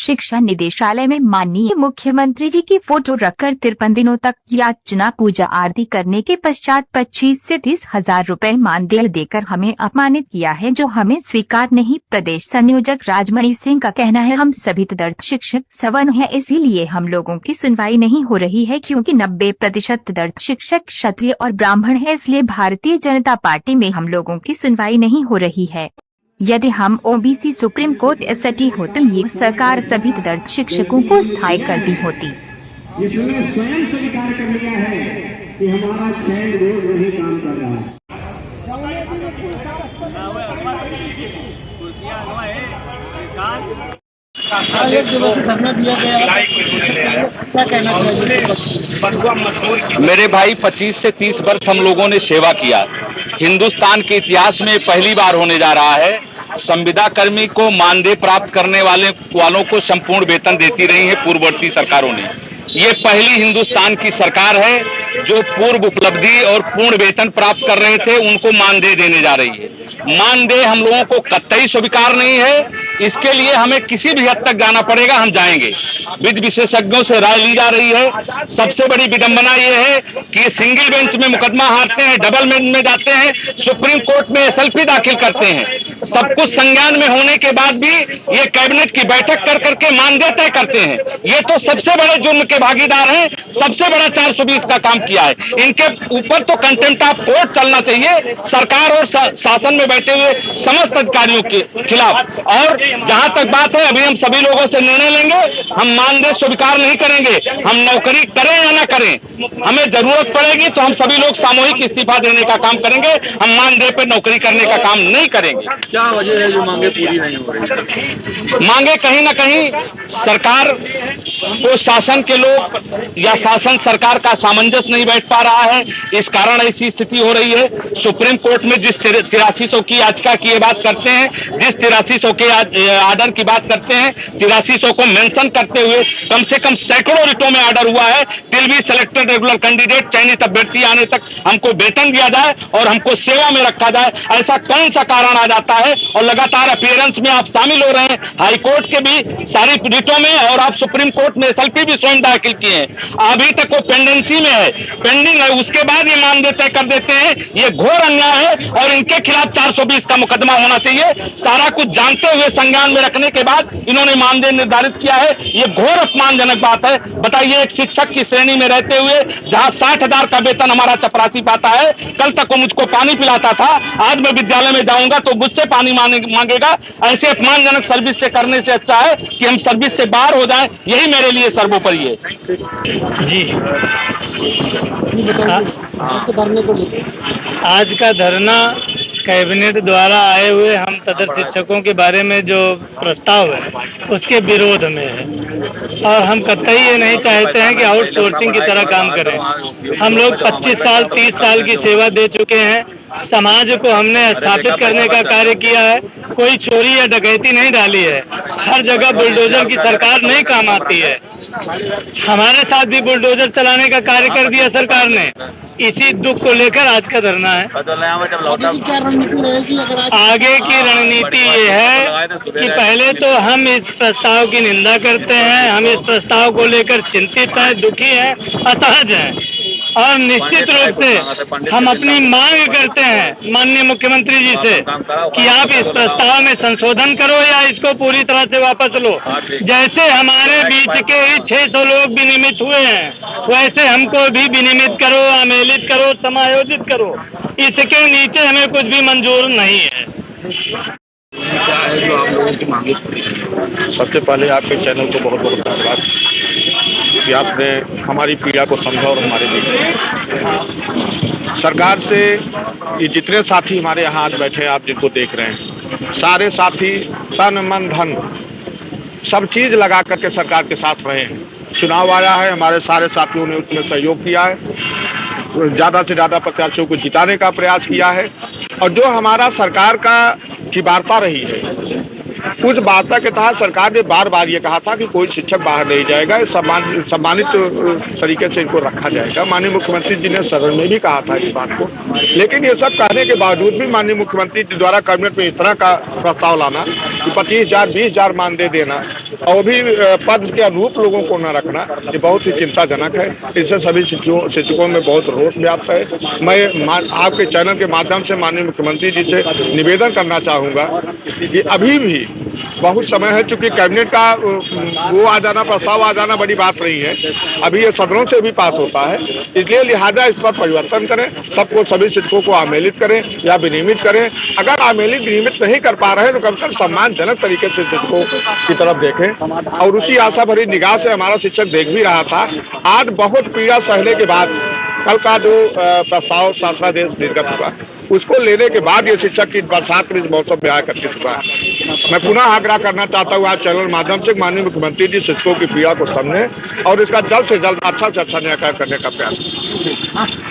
शिक्षा निदेशालय में माननीय मुख्यमंत्री जी की फोटो रखकर 53 दिनों तक याचना पूजा आरती करने के पश्चात 25 से 30 हजार रुपए मानदेय देकर हमें अपमानित किया है, जो हमें स्वीकार नहीं। प्रदेश संयोजक राजमणि सिंह का कहना है, हम सभी तदर्थ शिक्षक सवर्ण है, इसीलिए हम लोगों की सुनवाई नहीं हो रही है, क्योंकि 90% तदर्थ शिक्षक क्षत्रिय और ब्राह्मण है, इसलिए भारतीय जनता पार्टी में हम लोगों की सुनवाई नहीं हो रही है। यदि हम ओबीसी सुप्रीम कोर्ट एसटी हो तो ये सरकार सभी तदर्थ शिक्षकों को स्थायी कर दी होती। इसने स्वयं स्वीकार कर लिया है कि हमारा चैन रोज वही काम कर रहा है। धरना दिया गया, क्या कहना चाहिए? मेरे भाई 25 से 30 वर्ष हम लोगों ने सेवा किया। हिंदुस्तान के इतिहास में पहली बार होने जा रहा है संविदा कर्मी को मानदेय प्राप्त करने वालों को संपूर्ण वेतन देती रही है पूर्ववर्ती सरकारों ने। ये पहली हिंदुस्तान की सरकार है जो पूर्व उपलब्धि और पूर्ण वेतन प्राप्त कर रहे थे उनको मानदेय देने जा रही है। मानदेय हम लोगों को कतई स्वीकार नहीं है, इसके लिए हमें किसी भी हद तक जाना पड़ेगा, हम जाएंगे। विधि विशेषज्ञों से राय ली जा रही है। सबसे बड़ी विडंबना ये है कि सिंगल बेंच में मुकदमा हारते हैं, डबल बेंच में जाते हैं, सुप्रीम कोर्ट में एसएलपी दाखिल करते हैं। सब कुछ संज्ञान में होने के बाद भी ये कैबिनेट की बैठक कर करके मानदेय तय करते हैं। ये तो सबसे बड़े जुर्म के भागीदार हैं, सबसे बड़ा 420 का काम किया है। इनके ऊपर तो कंटेम्प्ट ऑफ कोर्ट चलना चाहिए सरकार और शासन में बैठे हुए समस्त अधिकारियों के खिलाफ। और जहां तक बात है, अभी हम सभी लोगों से निर्णय लेंगे, हम मानदेय स्वीकार नहीं करेंगे। हम नौकरी करें या ना करें, हमें जरूरत पड़ेगी तो हम सभी लोग सामूहिक इस्तीफा देने का काम करेंगे। हम मानदेय पे नौकरी करने का काम नहीं करेंगे। क्या वजह है जो मांगे पूरी नहीं हो रही? मांगे कहीं ना कहीं सरकार को शासन के लोग या शासन सरकार का सामंजस्य नहीं बैठ पा रहा है, इस कारण ऐसी स्थिति हो रही है। सुप्रीम कोर्ट में जिस 8300 की याचिका की बात करते हैं, जिस 8300 के आर्डर की बात करते हैं, 8300 को मेंशन करते हुए कम से कम सैकड़ों रिटों में आर्डर हुआ है till be selected regular candidate, चयनित अभ्यर्थी आने तक हमको वेतन दिया जाए और हमको सेवा में रखा जाए। ऐसा कौन सा कारण आ जाता है? और लगातार अपीयरेंस में आप शामिल हो रहे हैं, हाई कोर्ट के भी सारी रिटों में, और आप सुप्रीम कोर्ट में एसएलपी भी स्वयं दाखिल किए हैं। अभी तक वो पेंडेंसी में है, पेंडिंग है, उसके बाद ये मानदेय तय कर देते हैं। ये घोर अन्याय है और इनके खिलाफ 420 का मुकदमा होना चाहिए। सारा कुछ जानते हुए संज्ञान में रखने के बाद इन्होंने मानदेय निर्धारित किया है, ये घोर अपमानजनक बात है। बताइए, एक शिक्षक की श्रेणी में रहते हुए जहां 60,000 का वेतन हमारा चपरासी पाता है, कल तक वो मुझको पानी पिलाता था, आज मैं विद्यालय में जाऊंगा तो मुझसे पानी मांगेगा। ऐसे अपमानजनक सर्विस से करने से अच्छा है कि हम सर्विस से बाहर हो जाएं, यही मेरे लिए सर्वोपरि है। जी, आज का धरना कैबिनेट द्वारा आए हुए हम तदर्थ शिक्षकों के बारे में जो प्रस्ताव है उसके विरोध में है, और हम कतई ये नहीं चाहते हैं कि आउटसोर्सिंग की तरह काम करें। हम लोग 25 साल 30 साल की सेवा दे चुके हैं, समाज को हमने स्थापित करने का कार्य किया है, कोई चोरी या डकैती नहीं डाली है, हर जगह बुलडोजर की सरकार नहीं काम आती है। हमारे साथ भी बुलडोजर चलाने का कार्य कर दिया सरकार ने। इसी दुख को लेकर आज का धरना है। आगे की रणनीति ये है कि पहले तो हम इस प्रस्ताव की निंदा करते हैं, हम इस प्रस्ताव को लेकर चिंतित हैं, दुखी हैं, असहज हैं, और निश्चित रूप से हम अपनी मांग करते हैं माननीय मुख्यमंत्री जी से कि आप इस प्रस्ताव में संशोधन करो या इसको पूरी तरह से वापस लो। जैसे हमारे बीच के ही 600 लोग विनियमित हुए हैं, वैसे हमको भी विनियमित करो, आमेलित करो, समायोजित करो। इसके नीचे हमें कुछ भी मंजूर नहीं है। सबसे पहले आपके चैनल को बहुत बहुत धन्यवाद कि आपने हमारी पीड़ा को समझा और हमारे बीच सरकार से ये जितने साथी हमारे यहाँ आज बैठे हैं, आप जिनको देख रहे हैं, सारे साथी तन मन धन सब चीज लगा करके सरकार के साथ रहे हैं। चुनाव आया है, हमारे सारे साथियों ने उसमें सहयोग किया है, ज़्यादा से ज़्यादा प्रत्याशियों को जिताने का प्रयास किया है, और जो हमारा सरकार की वार्ता रही है उस वार्ता के तहत सरकार ने बार बार ये कहा था कि कोई शिक्षक बाहर नहीं जाएगा, सम्मानित तरीके से इनको रखा जाएगा। माननीय मुख्यमंत्री जी ने सदन में भी कहा था इस बात को, लेकिन ये सब कहने के बावजूद भी माननीय मुख्यमंत्री जी द्वारा कैबिनेट में इस तरह का प्रस्ताव लाना कि 25,000 20,000 मानदेय देना और भी पद के अनुरूप लोगों को न रखना, ये बहुत ही चिंताजनक है। इससे सभी शिक्षकों में बहुत रोष व्याप्त है। मैं आपके चैनल के माध्यम से माननीय मुख्यमंत्री जी से निवेदन करना चाहूंगा कि अभी भी बहुत समय है, चूंकि कैबिनेट का वो आ जाना, प्रस्ताव आ जाना बड़ी बात नहीं है, अभी ये सदनों से भी पास होता है, इसलिए लिहाजा इस पर परिवर्तन करें, सबको सभी शिक्षकों को आमेलित करें या विनियमित करें। अगर आमेलित विनियमित नहीं कर पा रहे हैं तो कम से कम सम्मानजनक तरीके से शिक्षकों की तरफ देखें। और उसी आशा भरी निगाह से हमारा शिक्षक देख भी रहा था। आज बहुत पीड़ा सहने के बाद कल का जो प्रस्ताव शासनादेश निर्गत हुआ, उसको लेने के बाद ये शिक्षक की बरसात के मौसम में आया करके चुका है। मैं पुनः आग्रह करना चाहता हूँ आज चैनल माध्यम से माननीय मुख्यमंत्री जी शिक्षकों की पीड़ा को समझें और इसका जल्द से जल्द अच्छा से अच्छा न्याय करने का प्रयास करें।